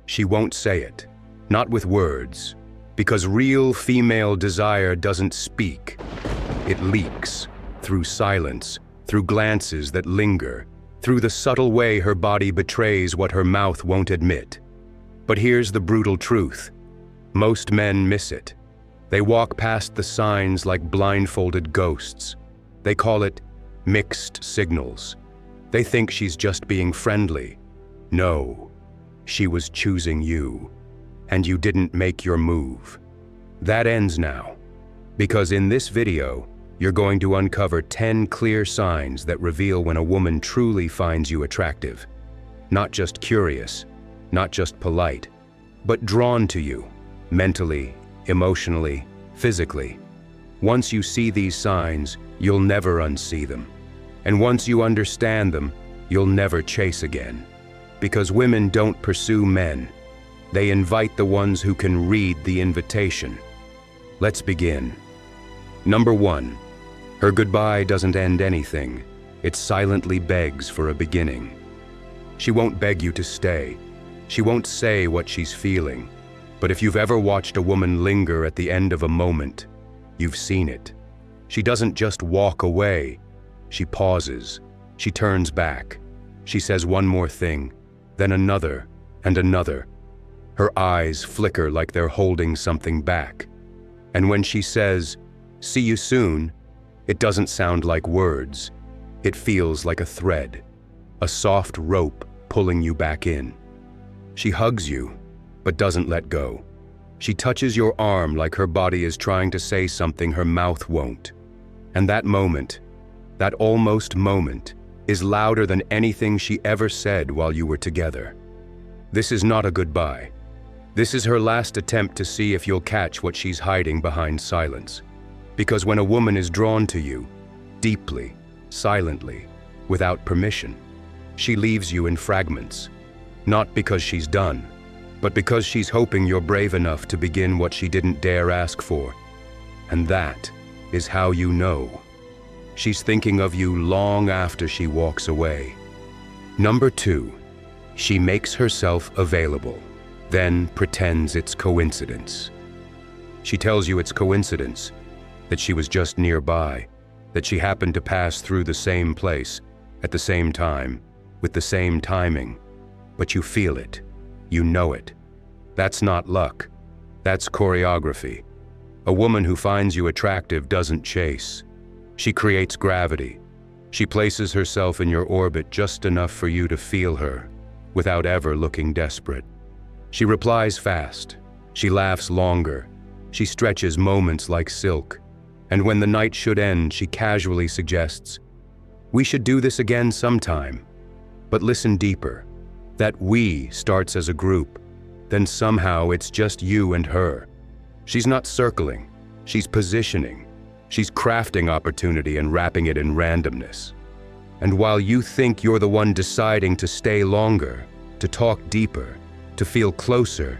She won't say it, not with words, because real female desire doesn't speak. It leaks, through silence, through glances that linger, through the subtle way her body betrays what her mouth won't admit. But here's the brutal truth. Most men miss it. They walk past the signs like blindfolded ghosts. They call it mixed signals. They think she's just being friendly. No, she was choosing you, and you didn't make your move. That ends now, because in this video, you're going to uncover 10 clear signs that reveal when a woman truly finds you attractive. Not just curious, not just polite, but drawn to you, mentally, emotionally, physically. Once you see these signs, you'll never unsee them. And once you understand them, you'll never chase again. Because women don't pursue men. They invite the ones who can read the invitation. Let's begin. Number 1. Her goodbye doesn't end anything. It silently begs for a beginning. She won't beg you to stay. She won't say what she's feeling. But if you've ever watched a woman linger at the end of a moment, you've seen it. She doesn't just walk away. She pauses. She turns back. She says one more thing, then another and another. Her eyes flicker like they're holding something back. And when she says, "See you soon," it doesn't sound like words. It feels like a thread, a soft rope pulling you back in. She hugs you, but doesn't let go. She touches your arm like her body is trying to say something her mouth won't. And that moment, that almost moment, is louder than anything she ever said while you were together. This is not a goodbye. This is her last attempt to see if you'll catch what she's hiding behind silence. Because when a woman is drawn to you, deeply, silently, without permission, she leaves you in fragments. Not because she's done, but because she's hoping you're brave enough to begin what she didn't dare ask for. And that is how you know. She's thinking of you long after she walks away. Number 2, she makes herself available, then pretends it's coincidence. She tells you it's coincidence, that she was just nearby, that she happened to pass through the same place, at the same time, with the same timing. But you feel it. You know it. That's not luck. That's choreography. A woman who finds you attractive doesn't chase. She creates gravity. She places herself in your orbit just enough for you to feel her, without ever looking desperate. She replies fast. She laughs longer. She stretches moments like silk. And when the night should end, she casually suggests, "We should do this again sometime." But listen deeper. That "we" starts as a group. Then somehow it's just you and her. She's not circling. She's positioning. She's crafting opportunity and wrapping it in randomness. And while you think you're the one deciding to stay longer, to talk deeper, to feel closer,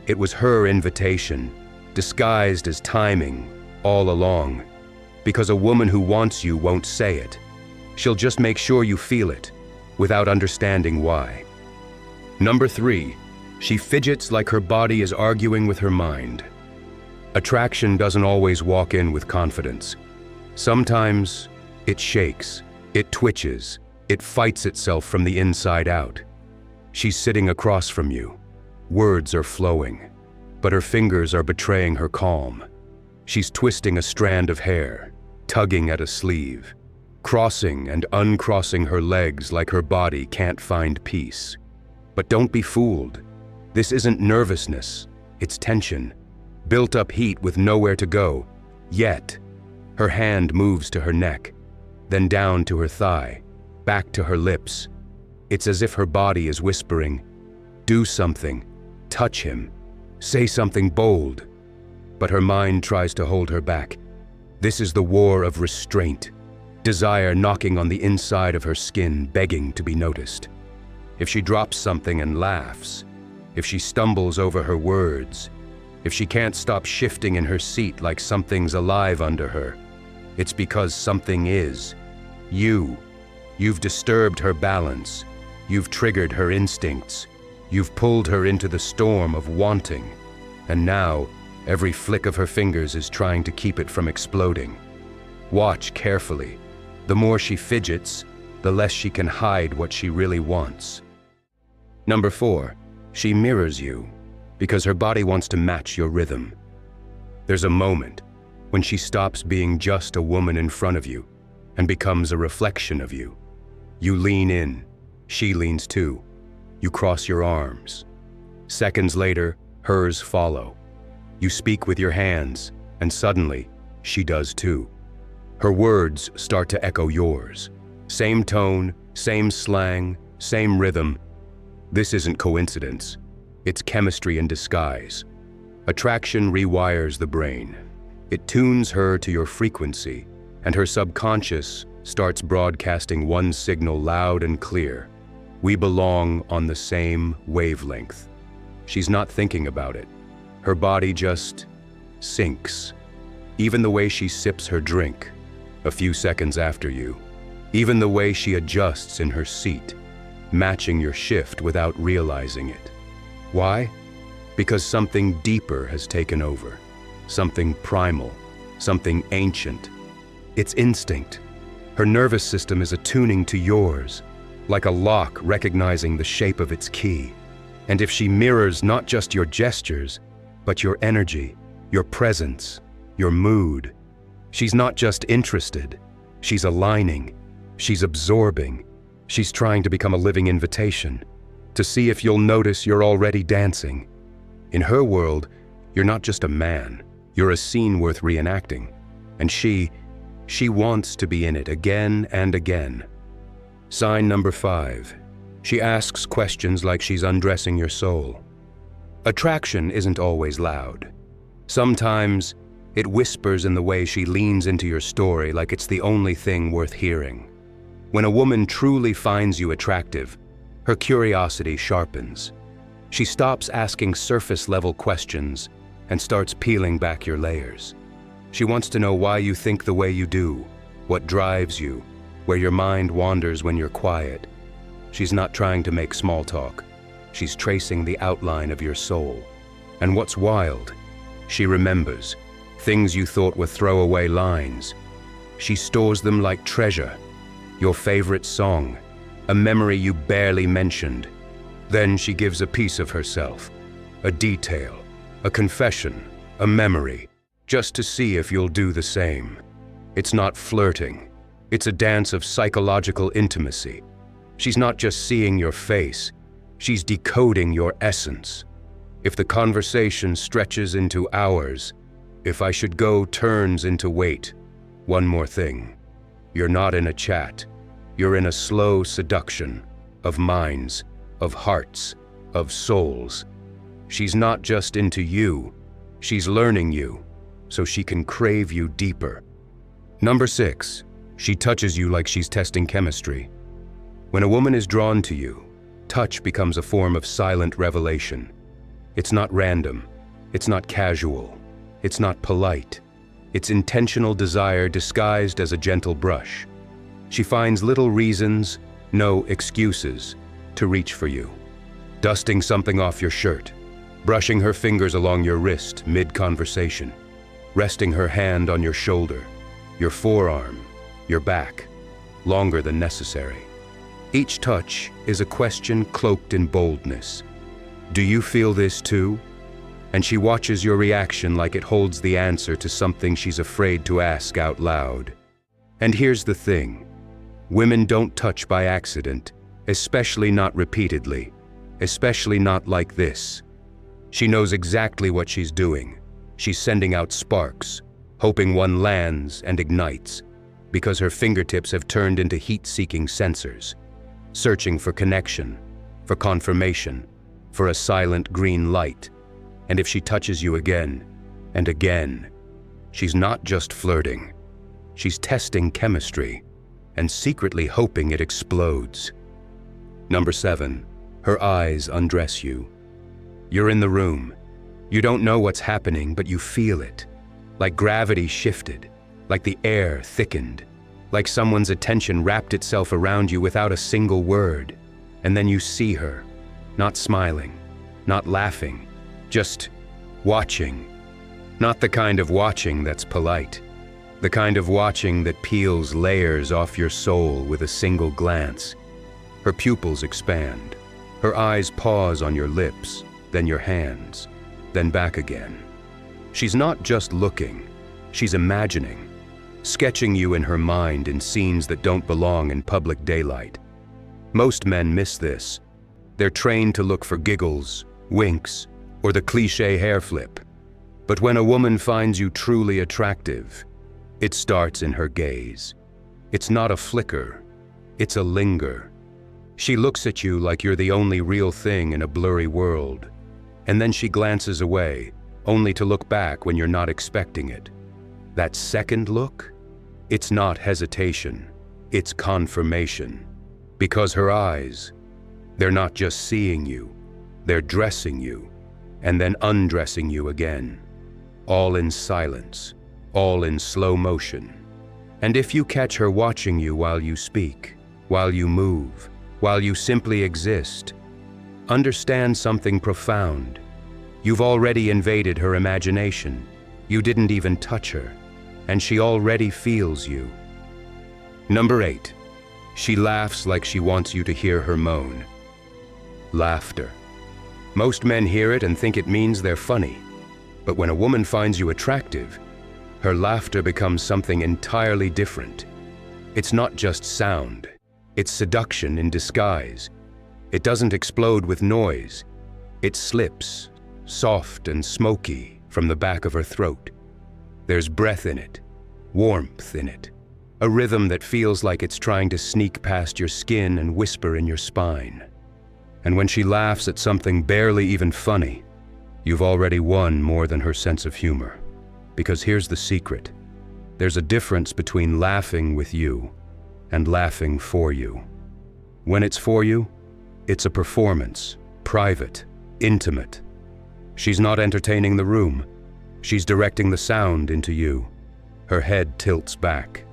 it was her invitation, disguised as timing, all along. Because a woman who wants you won't say it. She'll just make sure you feel it, without understanding why. Number 3, she fidgets like her body is arguing with her mind. Attraction doesn't always walk in with confidence. Sometimes it shakes, it twitches, it fights itself from the inside out. She's sitting across from you. Words are flowing, but her fingers are betraying her calm. She's twisting a strand of hair, tugging at a sleeve, crossing and uncrossing her legs like her body can't find peace. But don't be fooled. This isn't nervousness, it's tension. Built up heat with nowhere to go. Yet, her hand moves to her neck, then down to her thigh, back to her lips. It's as if her body is whispering, "Do something, touch him, say something bold." But her mind tries to hold her back. This is the war of restraint, desire knocking on the inside of her skin, begging to be noticed. If she drops something and laughs, if she stumbles over her words, if she can't stop shifting in her seat like something's alive under her, it's because something is. You've disturbed her balance. You've triggered her instincts. You've pulled her into the storm of wanting, and now every flick of her fingers is trying to keep it from exploding. Watch carefully. The more she fidgets, the less she can hide what she really wants. Number 4, she mirrors you because her body wants to match your rhythm. There's a moment when she stops being just a woman in front of you and becomes a reflection of you. You lean in, she leans too. You cross your arms. Seconds later, hers follow. You speak with your hands, and suddenly, she does too. Her words start to echo yours. Same tone, same slang, same rhythm. This isn't coincidence. It's chemistry in disguise. Attraction rewires the brain. It tunes her to your frequency, and her subconscious starts broadcasting one signal loud and clear. We belong on the same wavelength. She's not thinking about it. Her body just sinks. Even the way she sips her drink, a few seconds after you. Even the way she adjusts in her seat, matching your shift without realizing it. Why? Because something deeper has taken over. Something primal, something ancient. It's instinct. Her nervous system is attuning to yours, like a lock recognizing the shape of its key. And if she mirrors not just your gestures, but your energy, your presence, your mood, she's not just interested, she's aligning, she's absorbing, she's trying to become a living invitation, to see if you'll notice you're already dancing. In her world, you're not just a man, you're a scene worth reenacting. And she wants to be in it again and again. Sign number 5. She asks questions like she's undressing your soul. Attraction isn't always loud. Sometimes it whispers in the way she leans into your story like it's the only thing worth hearing. When a woman truly finds you attractive, her curiosity sharpens. She stops asking surface-level questions and starts peeling back your layers. She wants to know why you think the way you do, what drives you, where your mind wanders when you're quiet. She's not trying to make small talk. She's tracing the outline of your soul. And what's wild, she remembers things you thought were throwaway lines. She stores them like treasure. Your favorite song, a memory you barely mentioned. Then she gives a piece of herself, a detail, a confession, a memory, just to see if you'll do the same. It's not flirting. It's a dance of psychological intimacy. She's not just seeing your face, she's decoding your essence. If the conversation stretches into hours, if I should go turns into wait. One more thing. You're not in a chat. You're in a slow seduction of minds, of hearts, of souls. She's not just into you, she's learning you, so she can crave you deeper. Number 6, she touches you like she's testing chemistry. When a woman is drawn to you, touch becomes a form of silent revelation. It's not random, it's not casual, it's not polite. It's intentional desire disguised as a gentle brush. She finds little reasons, no excuses, to reach for you. Dusting something off your shirt, brushing her fingers along your wrist mid-conversation, resting her hand on your shoulder, your forearm, your back, longer than necessary. Each touch is a question cloaked in boldness. Do you feel this too? And she watches your reaction like it holds the answer to something she's afraid to ask out loud. And here's the thing. Women don't touch by accident, especially not repeatedly, especially not like this. She knows exactly what she's doing. She's sending out sparks, hoping one lands and ignites, because her fingertips have turned into heat-seeking sensors, searching for connection, for confirmation, for a silent green light. And if she touches you again and again, she's not just flirting. She's testing chemistry and secretly hoping it explodes. Number 7, her eyes undress you. You're in the room. You don't know what's happening, but you feel it. Like gravity shifted, like the air thickened, like someone's attention wrapped itself around you without a single word. And then you see her. not smiling, not laughing, just watching. Not the kind of watching that's polite, the kind of watching that peels layers off your soul with a single glance. Her pupils expand. Her eyes pause on your lips, then your hands, then back again. She's not just looking, she's imagining, sketching you in her mind in scenes that don't belong in public daylight. Most men miss this. They're trained to look for giggles, winks, or the cliché hair flip. But when a woman finds you truly attractive, it starts in her gaze. It's not a flicker, it's a linger. She looks at you like you're the only real thing in a blurry world, and then she glances away, only to look back when you're not expecting it. That second look? It's not hesitation, it's confirmation. Because her eyes, they're not just seeing you, they're dressing you, and then undressing you again. All in silence, all in slow motion. And if you catch her watching you while you speak, while you move, while you simply exist, understand something profound. You've already invaded her imagination. You didn't even touch her, and she already feels you. Number 8, she laughs like she wants you to hear her moan. Laughter. Most men hear it and think it means they're funny. But when a woman finds you attractive, her laughter becomes something entirely different. It's not just sound, it's seduction in disguise. It doesn't explode with noise. It slips, soft and smoky, from the back of her throat. There's breath in it, warmth in it, a rhythm that feels like it's trying to sneak past your skin and whisper in your spine. And when she laughs at something barely even funny, you've already won more than her sense of humor. Because here's the secret. There's a difference between laughing with you and laughing for you. When it's for you, it's a performance, private, intimate. She's not entertaining the room. She's directing the sound into you. Her head tilts back.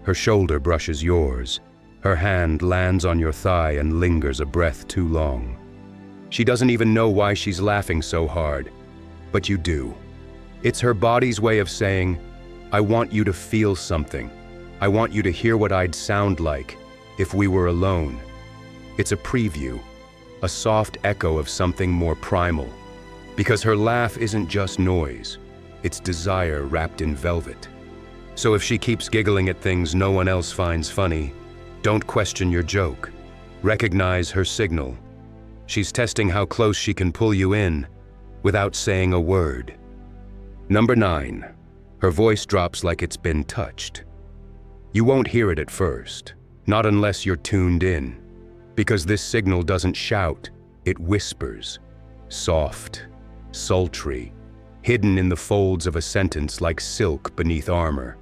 Her shoulder brushes yours. Her hand lands on your thigh and lingers a breath too long. She doesn't even know why she's laughing so hard, but you do. It's her body's way of saying, I want you to feel something. I want you to hear what I'd sound like if we were alone. It's a preview, a soft echo of something more primal. Because her laugh isn't just noise, it's desire wrapped in velvet. So if she keeps giggling at things no one else finds funny, don't question your joke. Recognize her signal. She's testing how close she can pull you in without saying a word. Number 9, her voice drops like it's been touched. You won't hear it at first, not unless you're tuned in, because this signal doesn't shout, it whispers. Soft, sultry, hidden in the folds of a sentence like silk beneath armor.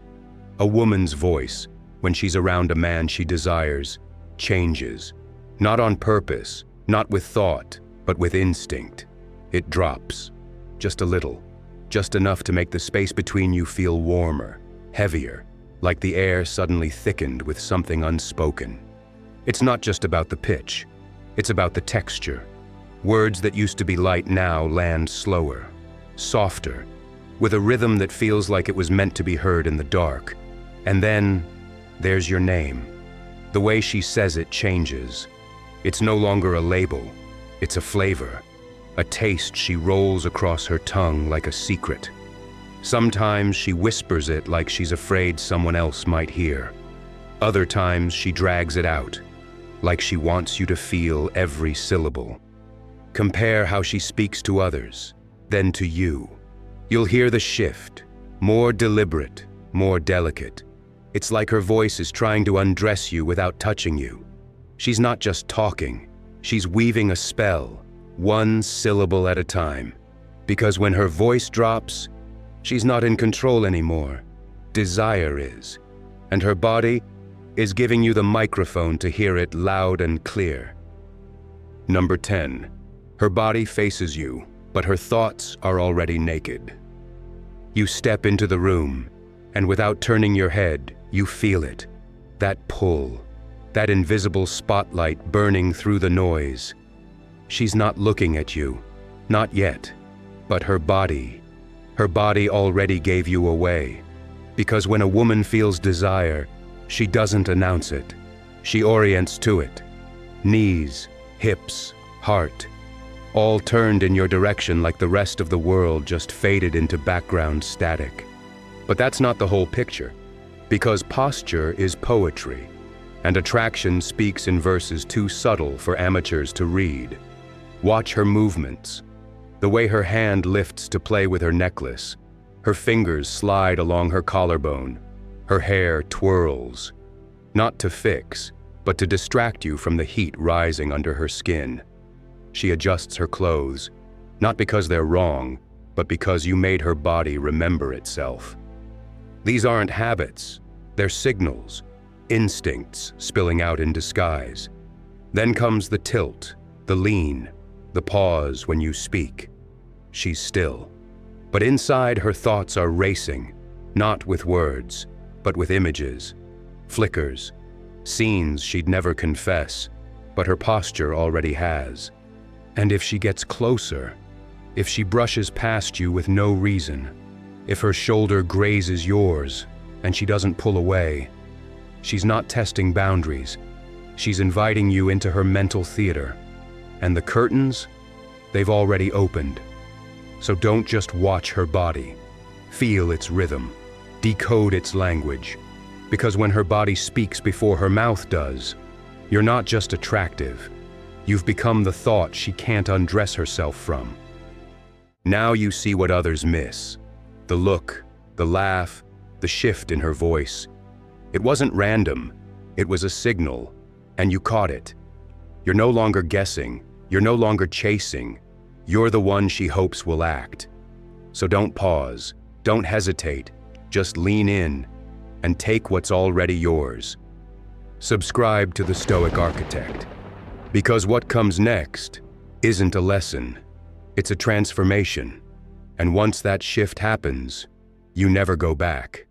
A woman's voice, when she's around a man she desires, changes. Not on purpose, not with thought, but with instinct. It drops, just a little, just enough to make the space between you feel warmer, heavier, like the air suddenly thickened with something unspoken. It's not just about the pitch, it's about the texture. Words that used to be light now land slower, softer, with a rhythm that feels like it was meant to be heard in the dark. And then, there's your name. The way she says it changes. It's no longer a label, it's a flavor, a taste she rolls across her tongue like a secret. Sometimes she whispers it like she's afraid someone else might hear. Other times she drags it out, like she wants you to feel every syllable. Compare how she speaks to others, then to you. You'll hear the shift, more deliberate, more delicate. It's like her voice is trying to undress you without touching you. She's not just talking, she's weaving a spell, one syllable at a time. Because when her voice drops, she's not in control anymore. Desire is. And her body is giving you the microphone to hear it loud and clear. Number 10. Her body faces you, but her thoughts are already naked. You step into the room, and without turning your head, you feel it. That pull, that invisible spotlight burning through the noise. She's not looking at you, not yet, but her body already gave you away. Because when a woman feels desire, she doesn't announce it. She orients to it. Knees, hips, heart, all turned in your direction like the rest of the world just faded into background static. But that's not the whole picture, because posture is poetry, and attraction speaks in verses too subtle for amateurs to read. Watch her movements, the way her hand lifts to play with her necklace, her fingers slide along her collarbone, her hair twirls, not to fix, but to distract you from the heat rising under her skin. She adjusts her clothes, not because they're wrong, but because you made her body remember itself. These aren't habits, they're signals, instincts spilling out in disguise. Then comes the tilt, the lean, the pause when you speak. She's still. But inside her thoughts are racing, not with words, but with images, flickers, scenes she'd never confess, but her posture already has. And if she gets closer, if she brushes past you with no reason, if her shoulder grazes yours and she doesn't pull away, she's not testing boundaries. She's inviting you into her mental theater. And the curtains, they've already opened. So don't just watch her body. Feel its rhythm. Decode its language. Because when her body speaks before her mouth does, you're not just attractive. You've become the thought she can't undress herself from. Now you see what others miss. The look, the laugh, the shift in her voice. It wasn't random. It was a signal, and you caught it. You're no longer guessing. You're no longer chasing. You're the one she hopes will act. So don't pause. Don't hesitate. Just lean in and take what's already yours. Subscribe to the Stoic Architect. Because what comes next isn't a lesson, it's a transformation. And once that shift happens, you never go back.